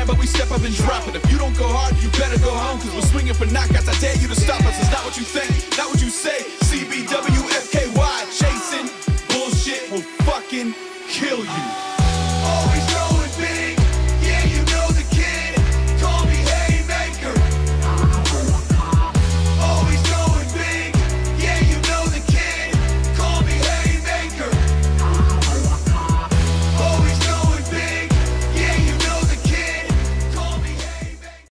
but we step up and drop it. If you don't go hard, you better go home, cause we're swinging for knockouts. I dare you to stop us. It's not what you think, not what you say. CBWFKY, chasing bullshit will fucking kill you. Always